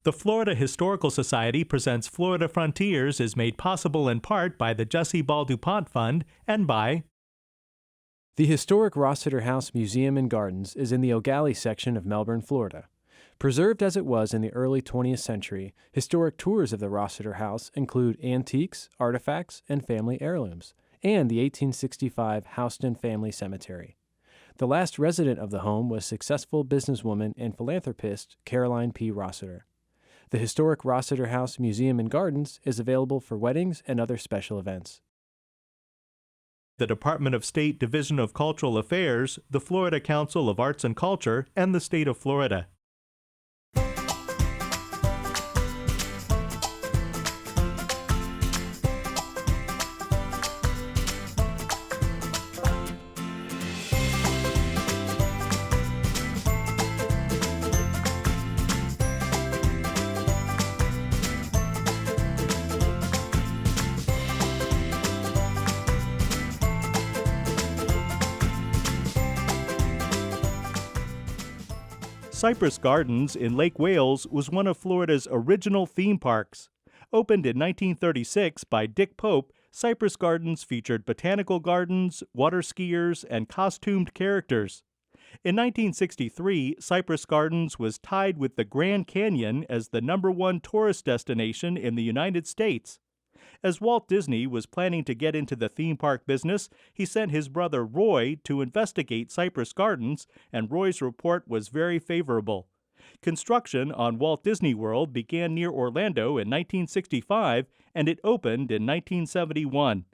The Florida Historical Society presents Florida Frontiers is made possible in part by the Jessie Ball DuPont Fund and by The historic Rossiter House Museum and Gardens is in the O'Galley section of Melbourne, Florida. Preserved as it was in the early 20th century, historic tours of the Rossiter House include antiques, artifacts, and family heirlooms, and the 1865 Houston Family Cemetery. The last resident of the home was successful businesswoman and philanthropist Caroline P. Rossiter. The historic Rossiter House Museum and Gardens is available for weddings and other special events. the Department of State Division of Cultural Affairs, the Florida Council of Arts and Culture, and the state of Florida. Cypress Gardens in Lake Wales was one of Florida's original theme parks. Opened in 1936 by Dick Pope, Cypress Gardens featured botanical gardens, water skiers, and costumed characters. In 1963, Cypress Gardens was tied with the Grand Canyon as the #1 tourist destination in the United States. As Walt Disney was planning to get into the theme park business, he sent his brother Roy to investigate Cypress Gardens, and Roy's report was very favorable. Construction on Walt Disney World began near Orlando in 1965, and it opened in 1971.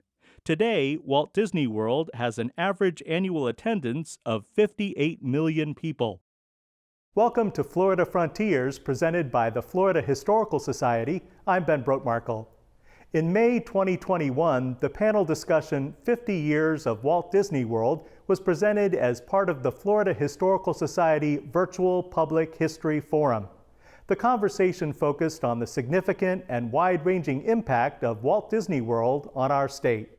Today, Walt Disney World has an average annual attendance of 58 million people. Welcome to Florida Frontiers, presented by the Florida Historical Society. I'm Ben Brotmarkle. In May 2021, the panel discussion 50 Years of Walt Disney World was presented as part of the Florida Historical Society Virtual Public History Forum. The conversation focused on the significant and wide-ranging impact of Walt Disney World on our state.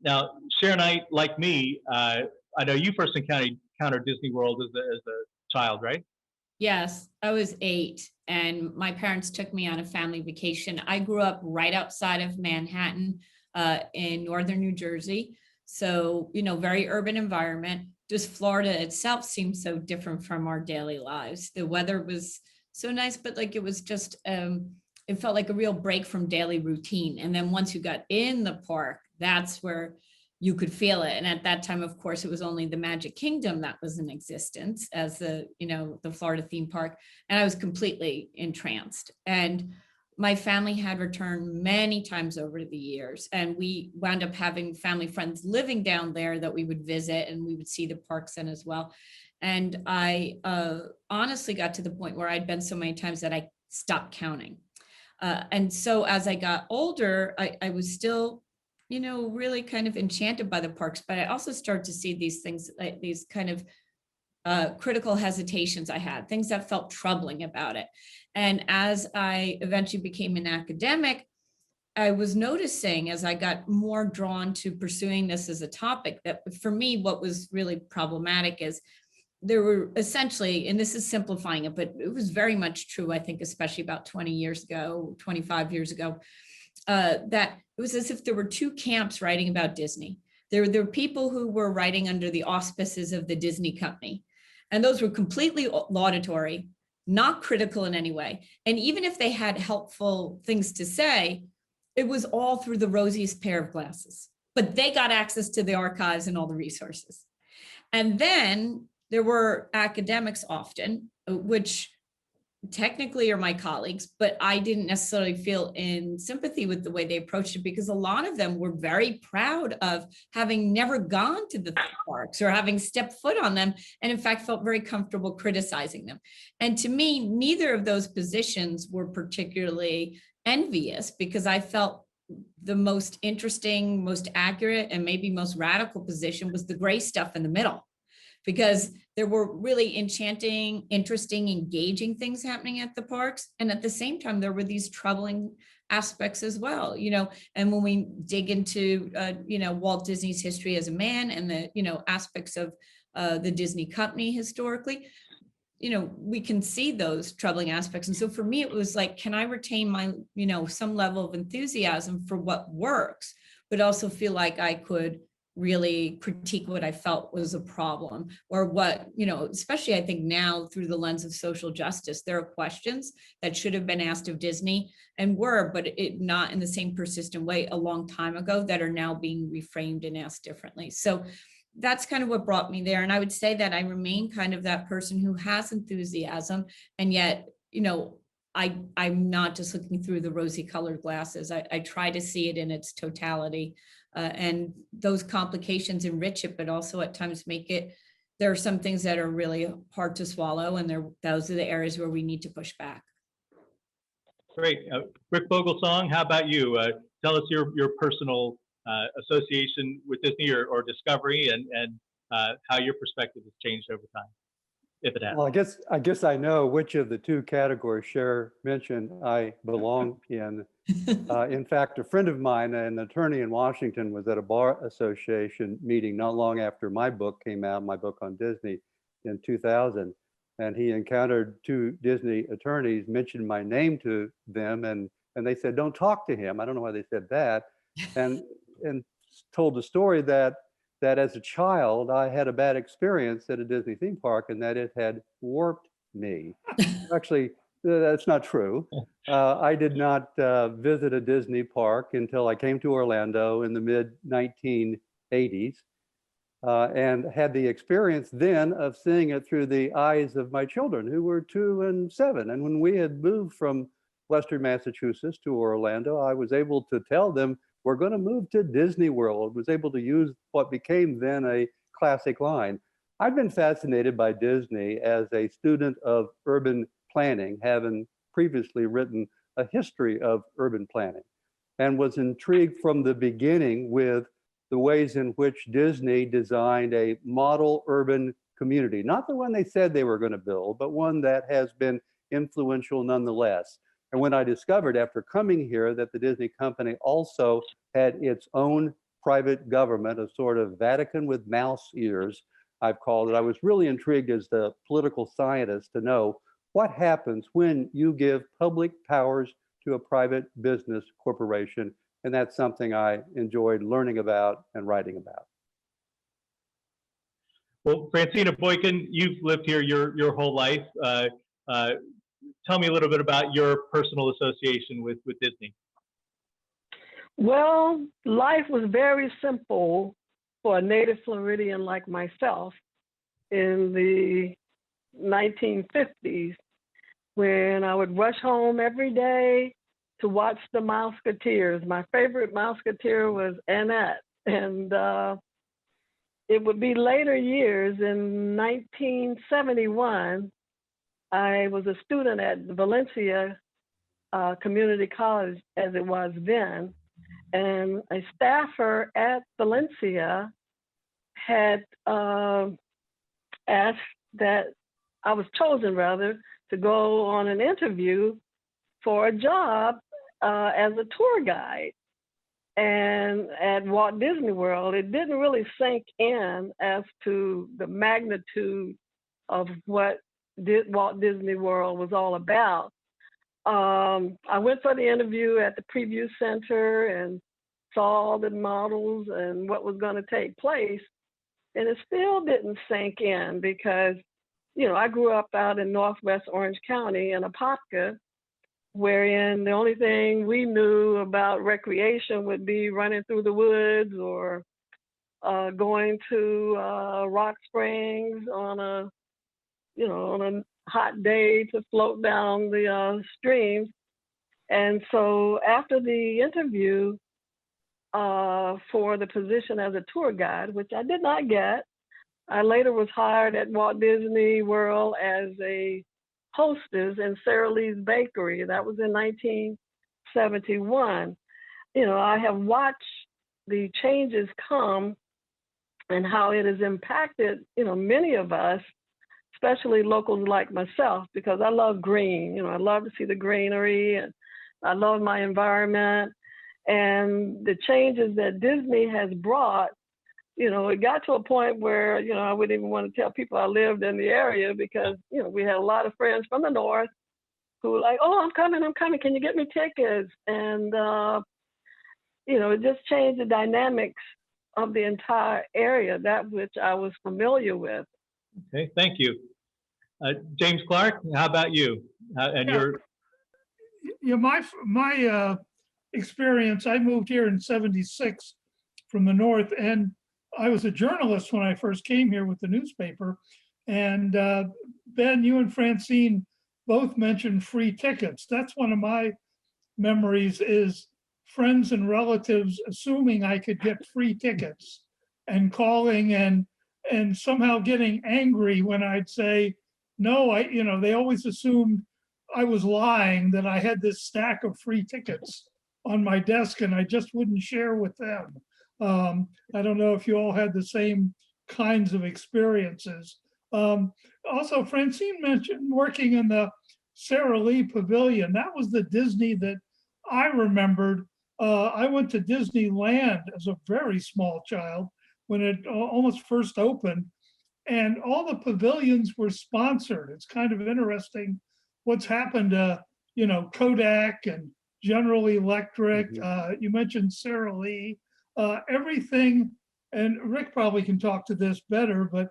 Now, Sharon, like me, I know you first encountered Disney World as a child, right? Yes, I was 8 and my parents took me on a family vacation. I grew up right outside of Manhattan in northern New Jersey. So, very urban environment. Just Florida itself seemed so different from our daily lives. The weather was so nice, but it was just, it felt like a real break from daily routine. And then once you got in the park, that's where you could feel it. And at that time, of course, it was only the Magic Kingdom that was in existence as the Florida theme park. And I was completely entranced. And my family had returned many times over the years. And we wound up having family friends living down there that we would visit, and we would see the parks then as well. And I honestly got to the point where I'd been so many times that I stopped counting. And so as I got older, I was still really kind of enchanted by the parks, but I also started to see these things, like these kind of critical hesitations I had, things that felt troubling about it. And as I eventually became an academic, I was noticing as I got more drawn to pursuing this as a topic that for me, what was really problematic is there were essentially, and this is simplifying it, but it was very much true, I think, especially about 20 years ago, 25 years ago, that it was as if there were two camps writing about Disney. There were people who were writing under the auspices of the Disney company, and those were completely laudatory, not critical in any way. And even if they had helpful things to say, it was all through the rosiest pair of glasses, but they got access to the archives and all the resources. And then there were academics often, which technically are my colleagues, but I didn't necessarily feel in sympathy with the way they approached it, because a lot of them were very proud of having never gone to the parks or having stepped foot on them, and in fact felt very comfortable criticizing them. And to me, neither of those positions were particularly envious, because I felt the most interesting, most accurate, and maybe most radical position was the gray stuff in the middle, because there were really enchanting, interesting, engaging things happening at the parks. And at the same time, there were these troubling aspects as well, and when we dig into, Walt Disney's history as a man and the, aspects of the Disney company historically, we can see those troubling aspects. And so for me, it was like, can I retain my, some level of enthusiasm for what works, but also feel like I could really critique what I felt was a problem, or what, especially I think now through the lens of social justice, there are questions that should have been asked of Disney and were, but it not in the same persistent way a long time ago, that are now being reframed and asked differently. So that's kind of what brought me there. And I would say that I remain kind of that person who has enthusiasm, and yet, I'm not just looking through the rosy colored glasses. I try to see it in its totality. And those complications enrich it, but also at times there are some things that are really hard to swallow. And those are the areas where we need to push back. Great. Rick Vogelsong, how about you? Tell us your personal association with Disney or discovery, and how your perspective has changed over time, if it has. Well, I guess I know which of the two categories Cher mentioned I belong in. In fact, a friend of mine, an attorney in Washington, was at a bar association meeting not long after my book came out, my book on Disney in 2000. And he encountered two Disney attorneys, mentioned my name to them, and they said, "Don't talk to him." I don't know why they said that. And told the story that as a child, I had a bad experience at a Disney theme park, and that it had warped me. Actually, that's not true. I did not visit a Disney park until I came to Orlando in the mid-1980s, and had the experience then of seeing it through the eyes of my children, who were 2 and 7. And when we had moved from Western Massachusetts to Orlando, I was able to tell them, we're going to move to Disney World. Was able to use what became then a classic line. I've been fascinated by Disney as a student of urban planning, having previously written a history of urban planning, and was intrigued from the beginning with the ways in which Disney designed a model urban community, not the one they said they were going to build, but one that has been influential nonetheless. And when I discovered after coming here that the Disney company also had its own private government, a sort of Vatican with mouse ears, I've called it, I was really intrigued as the political scientist to know what happens when you give public powers to a private business corporation. And that's something I enjoyed learning about and writing about. Well, Francina Boykin, you've lived here your whole life. Tell me a little bit about your personal association with Disney. Well, life was very simple for a native Floridian like myself in the 1950s, when I would rush home every day to watch the Mouseketeers. My favorite Mouseketeer was Annette, and it would be later years. In 1971, I was a student at Valencia Community College, as it was then, and a staffer at Valencia had asked that I was chosen, rather, to go on an interview for a job as a tour guide. And at Walt Disney World, it didn't really sink in as to the magnitude of what Walt Disney World was all about. I went for the interview at the Preview Center and saw all the models and what was going to take place. And it still didn't sink in because, I grew up out in Northwest Orange County in Apopka, wherein the only thing we knew about recreation would be running through the woods or going to Rock Springs on a hot day to float down the streams. And so after the interview for the position as a tour guide, which I did not get, I later was hired at Walt Disney World as a hostess in Sara Lee's Bakery. That was in 1971. I have watched the changes come and how it has impacted, many of us, especially locals like myself, because I love green. I love to see the greenery, and I love my environment. And the changes that Disney has brought it got to a point where, I wouldn't even want to tell people I lived in the area because, we had a lot of friends from the north who were like, oh, I'm coming. Can you get me tickets? And, it just changed the dynamics of the entire area, that which I was familiar with. Okay, thank you. James Clark, how about you? And Yeah. My experience, I moved here in 76 from the north, and I was a journalist when I first came here with the newspaper. And Ben, you and Francine both mentioned free tickets. That's one of my memories, is friends and relatives assuming I could get free tickets and calling and somehow getting angry when I'd say, no, they always assumed I was lying, that I had this stack of free tickets on my desk and I just wouldn't share with them. I don't know if you all had the same kinds of experiences. Also, Francine mentioned working in the Sara Lee Pavilion. That was the Disney that I remembered. I went to Disneyland as a very small child when it almost first opened, and all the pavilions were sponsored. It's kind of interesting what's happened to, Kodak and General Electric. You mentioned Sara Lee. Everything, and Rick probably can talk to this better, but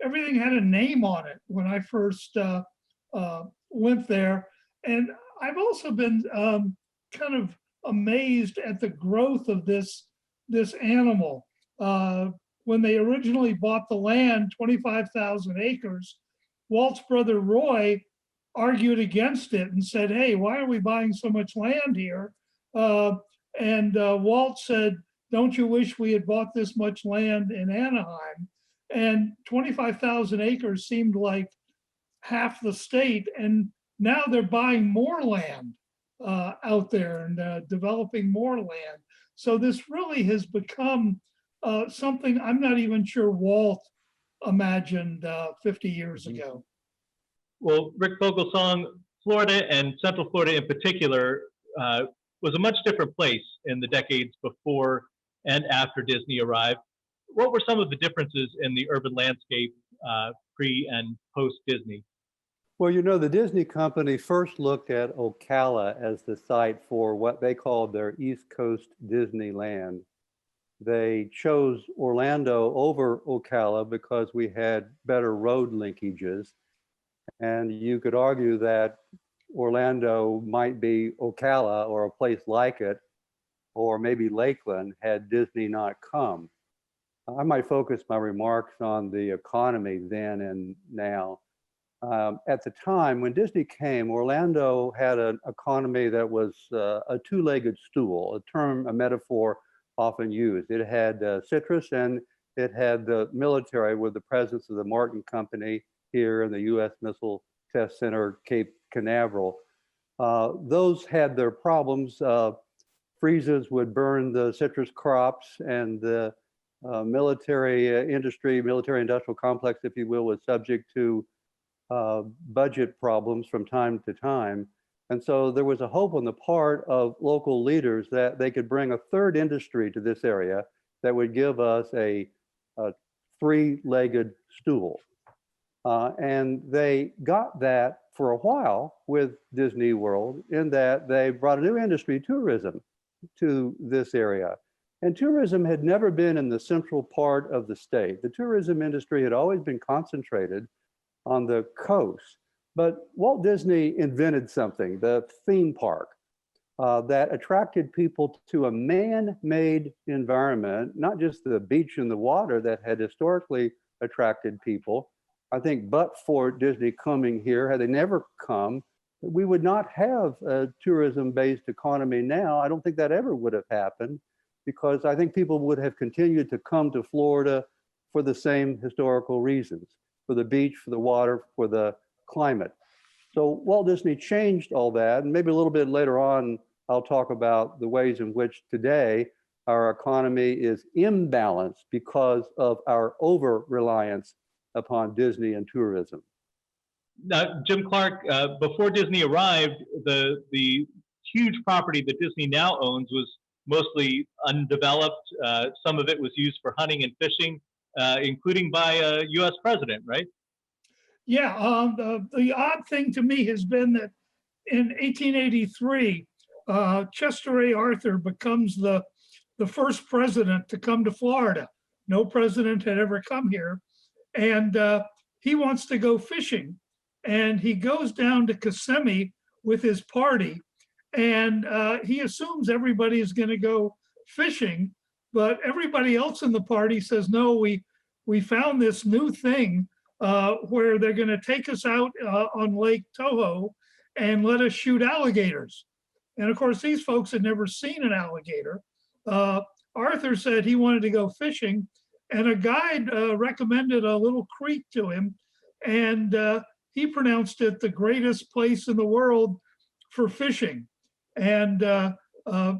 everything had a name on it when I first went there. And I've also been kind of amazed at the growth of this animal. When they originally bought the land, 25,000 acres, Walt's brother Roy argued against it and said, hey, why are we buying so much land here? And Walt said, don't you wish we had bought this much land in Anaheim? And 25,000 acres seemed like half the state. And now they're buying more land out there and developing more land. So this really has become something I'm not even sure Walt imagined 50 years ago. Well, Rick Vogelsong, Florida and Central Florida in particular was a much different place in the decades before and after Disney arrived. What were some of the differences in the urban landscape pre and post Disney? Well, the Disney company first looked at Ocala as the site for what they called their East Coast Disneyland. They chose Orlando over Ocala because we had better road linkages. And you could argue that Orlando might be Ocala or a place like it, or maybe Lakeland had Disney not come. I might focus my remarks on the economy then and now. At the time when Disney came, Orlando had an economy that was a two-legged stool, a metaphor often used. It had citrus and it had the military with the presence of the Martin Company here in the U.S. Missile Test Center, Cape Canaveral. Those had their problems. Freezes would burn the citrus crops, and the military industry, military industrial complex, if you will, was subject to budget problems from time to time. And so there was a hope on the part of local leaders that they could bring a third industry to this area that would give us a three-legged stool. And they got that for a while with Disney World, in that they brought a new industry, tourism, to this area. And tourism had never been in the central part of the state. The tourism industry had always been concentrated on the coast. But Walt Disney invented something, the theme park, that attracted people to a man-made environment, not just the beach and the water that had historically attracted people. I think but for Disney coming here, had they never come, we would not have a tourism-based economy now. I don't think that ever would have happened, because I think people would have continued to come to Florida for the same historical reasons, for the beach, for the water, for the climate. So Walt Disney changed all that, and maybe a little bit later on, I'll talk about the ways in which today our economy is imbalanced because of our over-reliance upon Disney and tourism. Now, Jim Clark, before Disney arrived, the huge property that Disney now owns was mostly undeveloped. Some of it was used for hunting and fishing, including by a U.S. president, right? Yeah, the odd thing to me has been that in 1883, Chester A. Arthur becomes the first president to come to Florida. No president had ever come here. And he wants to go fishing. And he goes down to Kissimmee with his party. And he assumes everybody is going to go fishing. But everybody else in the party says, no, we found this new thing where they're going to take us out on Lake Toho and let us shoot alligators. And of course, these folks had never seen an alligator. Arthur said he wanted to go fishing, and a guide recommended a little creek to him, and he pronounced it the greatest place in the world for fishing. And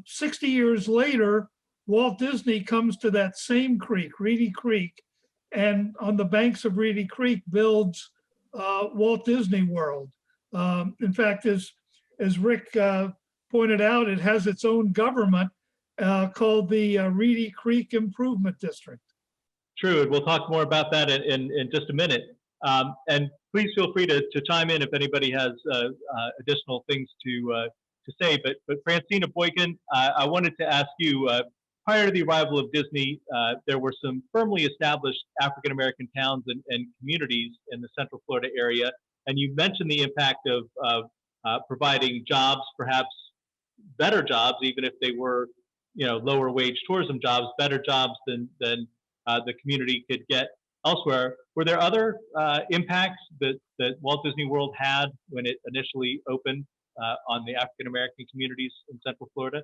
60 years later, Walt Disney comes to that same creek, Reedy Creek, and on the banks of Reedy Creek builds Walt Disney World. In fact, as Rick pointed out, it has its own government called the Reedy Creek Improvement District. True, and we'll talk more about that in just a minute. And please feel free to chime in if anybody has additional things to say. But Francina Boykin, I wanted to ask you, prior to the arrival of Disney, there were some firmly established African-American towns and communities in the Central Florida area. And you mentioned the impact of providing jobs, perhaps better jobs, even if they were, lower wage tourism jobs, better jobs than the community could get elsewhere. Were there other impacts that Walt Disney World had when it initially opened on the African-American communities in Central Florida?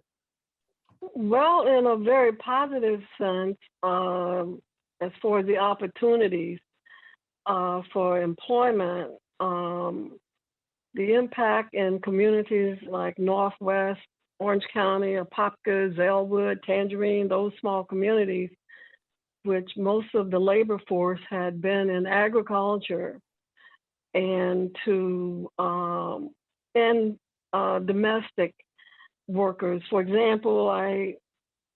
Well, in a very positive sense, as far as the opportunities for employment, the impact in communities like Northwest, Orange County, Apopka, Zellwood, Tangerine, those small communities, which most of the labor force had been in agriculture and to domestic workers. For example,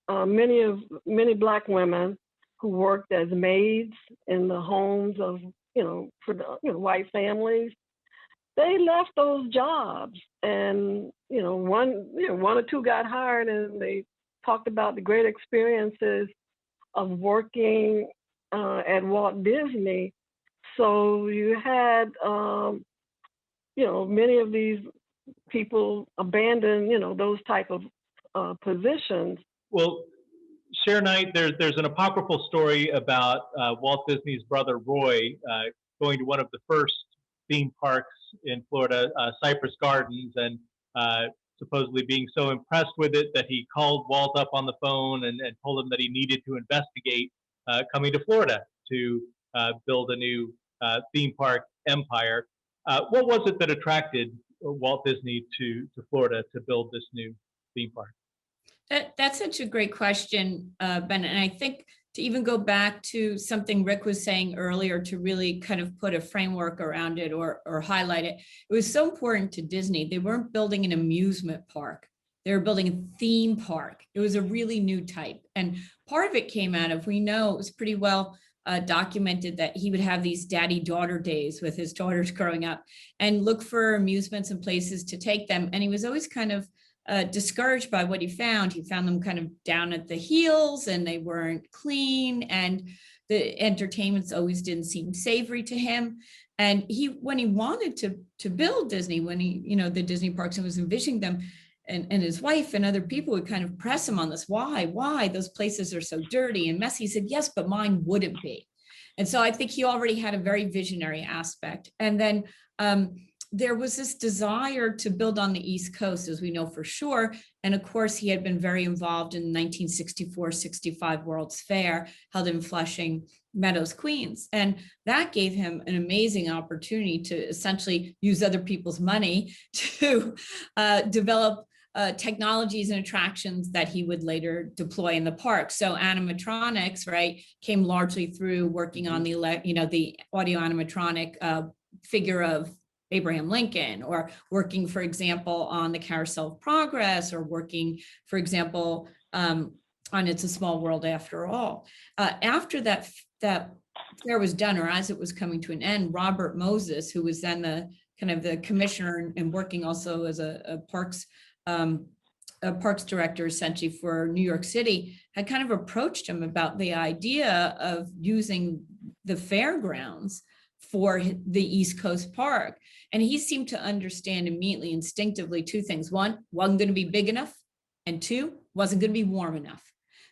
many Black women who worked as maids in the homes of white families, they left those jobs, and one or two got hired, and they talked about the great experiences of working at Walt Disney. So you had many of these people abandon those type of positions. Well, Share Knight, there's an apocryphal story about Walt Disney's brother Roy going to one of the first theme parks in Florida, Cypress Gardens, and supposedly being so impressed with it that he called Walt up on the phone and told him that he needed to investigate coming to Florida to build a new theme park empire. What was it that attracted Walt Disney to Florida to build this new theme park? That's such a great question, Ben. And I think to even go back to something Rick was saying earlier, to really kind of put a framework around it or highlight it, it was so important to Disney. They weren't building an amusement park. They were building a theme park. It was a really new type. And part of it came out of, we know it was pretty well documented that he would have these daddy-daughter days with his daughters growing up and look for amusements and places to take them. And he was always kind of discouraged by what he found. He found them kind of down at the heels, and they weren't clean, and the entertainments always didn't seem savory to him. And when he wanted to build Disney, when he, the Disney parks, and was envisioning them, and his wife and other people would kind of press him on this. Why? Those places are so dirty and messy. He said, yes, but mine wouldn't be. And so I think he already had a very visionary aspect. And then there was this desire to build on the East Coast, as we know for sure. And of course, he had been very involved in the 1964-65 World's Fair held in Flushing Meadows, Queens. And that gave him an amazing opportunity to essentially use other people's money to develop technologies and attractions that he would later deploy in the park. So animatronics, right, came largely through working on the audio animatronic figure of Abraham Lincoln, or working, for example, on the Carousel of Progress, or working, for example, on It's a Small World After All. After that fair was done, or as it was coming to an end, Robert Moses, who was then the kind of the commissioner and working also as a parks director essentially for New York City, had kind of approached him about the idea of using the fairgrounds for the East Coast Park. And he seemed to understand immediately, instinctively, two things. One, wasn't going to be big enough. And two, wasn't going to be warm enough.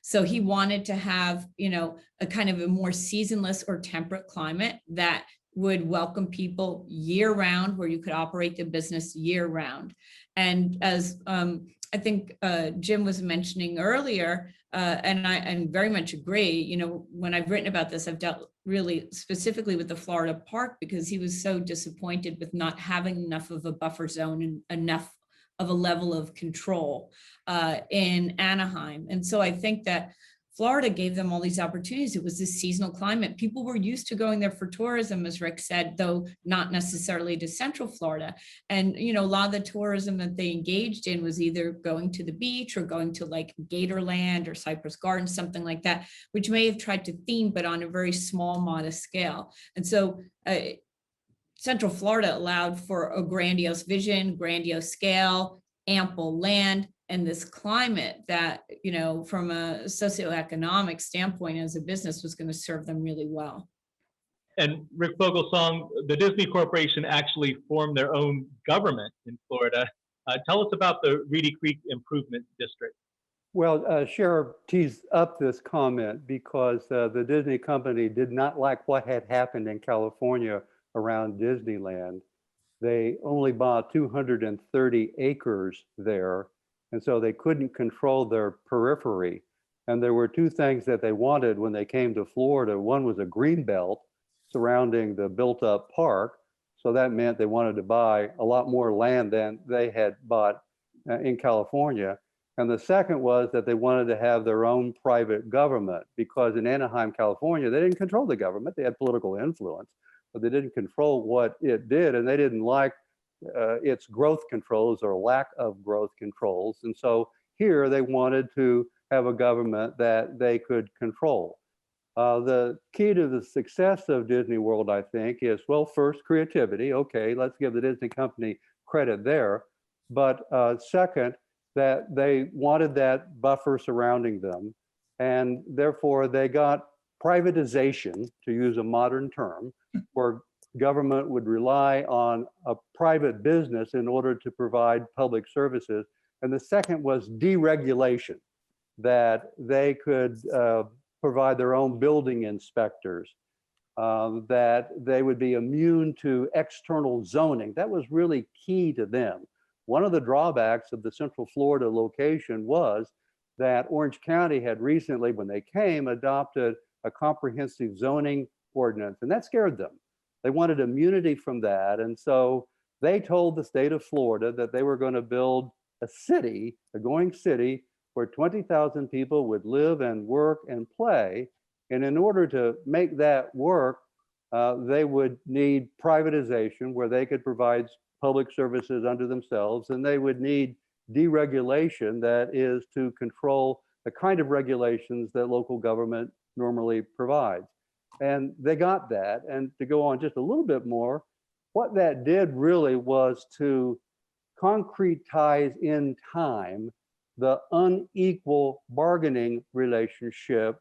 So he wanted to have, a kind of a more seasonless or temperate climate that would welcome people year round, where you could operate the business year round. And as I think Jim was mentioning earlier, and I very much agree, when I've written about this, I've dealt really specifically with the Florida park, because he was so disappointed with not having enough of a buffer zone and enough of a level of control in Anaheim. And so I think that Florida gave them all these opportunities. It was this seasonal climate. People were used to going there for tourism, as Rick said, though not necessarily to Central Florida. And, a lot of the tourism that they engaged in was either going to the beach or going to like Gatorland or Cypress Gardens, something like that, which may have tried to theme, but on a very small, modest scale. And so Central Florida allowed for a grandiose vision, grandiose scale, ample land, and this climate that, from a socioeconomic standpoint as a business was going to serve them really well. And Rick Vogelsong, the Disney Corporation actually formed their own government in Florida. Tell us about the Reedy Creek Improvement District. Well, Cher teased up this comment because the Disney company did not like what had happened in California around Disneyland. They only bought 230 acres there, and so they couldn't control their periphery. And there were two things that they wanted when they came to Florida. One was a green belt surrounding the built-up park. So that meant they wanted to buy a lot more land than they had bought in California. And the second was that they wanted to have their own private government, because in Anaheim, California, they didn't control the government. They had political influence, but they didn't control what it did, and they didn't like its growth controls or lack of growth controls. And so here they wanted to have a government that they could control. The key to the success of Disney World, I think, is, well, first, creativity. Okay, let's give the Disney company credit there. But second, that they wanted that buffer surrounding them. And therefore, they got privatization, to use a modern term, where government would rely on a private business in order to provide public services. And the second was deregulation, that they could provide their own building inspectors, that they would be immune to external zoning. That was really key to them. One of the drawbacks of the Central Florida location was that Orange County had recently, when they came, adopted a comprehensive zoning ordinance, and that scared them. They wanted immunity from that. And so they told the state of Florida that they were going to build a city, a going city, where 20,000 people would live and work and play. And in order to make that work, they would need privatization, where they could provide public services under themselves, and they would need deregulation, that is to control the kind of regulations that local government normally provides. And they got that. And to go on just a little bit more, what that did really was to concretize in time the unequal bargaining relationship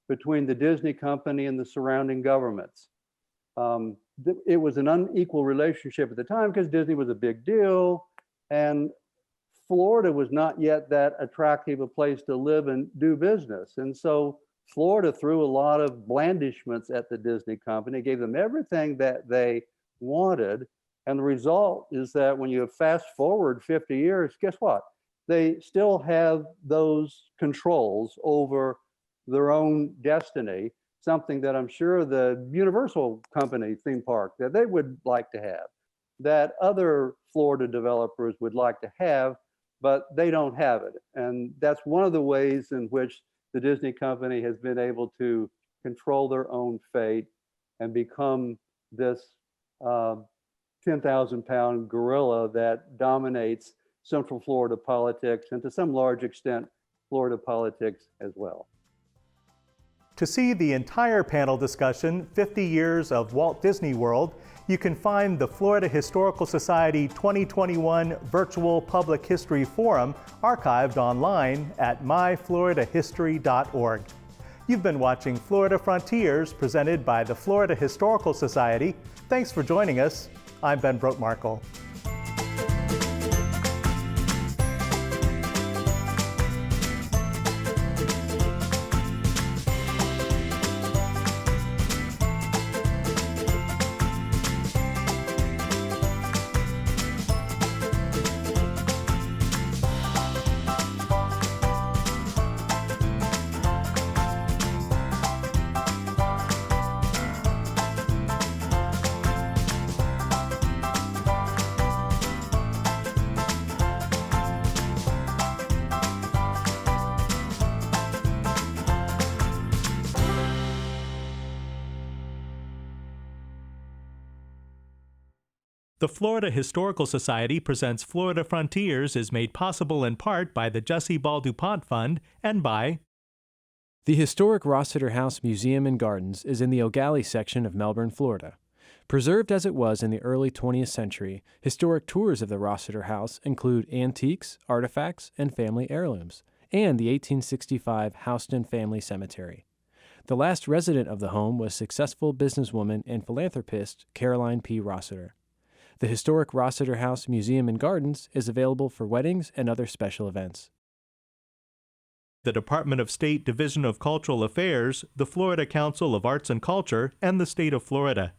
between the Disney company and the surrounding governments. It was an unequal relationship at the time because Disney was a big deal, and Florida was not yet that attractive a place to live and do business. And so Florida threw a lot of blandishments at the Disney company, gave them everything that they wanted. And the result is that when you fast forward 50 years, guess what? They still have those controls over their own destiny, something that I'm sure the Universal company theme park that they would like to have, that other Florida developers would like to have, but they don't have it. And that's one of the ways in which the Disney company has been able to control their own fate and become this 10,000-pound gorilla that dominates Central Florida politics and to some large extent, Florida politics as well. To see the entire panel discussion, 50 Years of Walt Disney World, you can find the Florida Historical Society 2021 Virtual Public History Forum archived online at myfloridahistory.org. You've been watching Florida Frontiers, presented by the Florida Historical Society. Thanks for joining us. I'm Ben Brotemarkle. The Florida Historical Society presents Florida Frontiers is made possible in part by the Jessie Ball DuPont Fund and by The historic Rossiter House Museum and Gardens is in the O'Galley section of Melbourne, Florida. Preserved as it was in the early 20th century, historic tours of the Rossiter House include antiques, artifacts, and family heirlooms, and the 1865 Houston Family Cemetery. The last resident of the home was successful businesswoman and philanthropist Caroline P. Rossiter. The historic Rossiter House Museum and Gardens is available for weddings and other special events. the Department of State Division of Cultural Affairs, the Florida Council of Arts and Culture, and the state of Florida.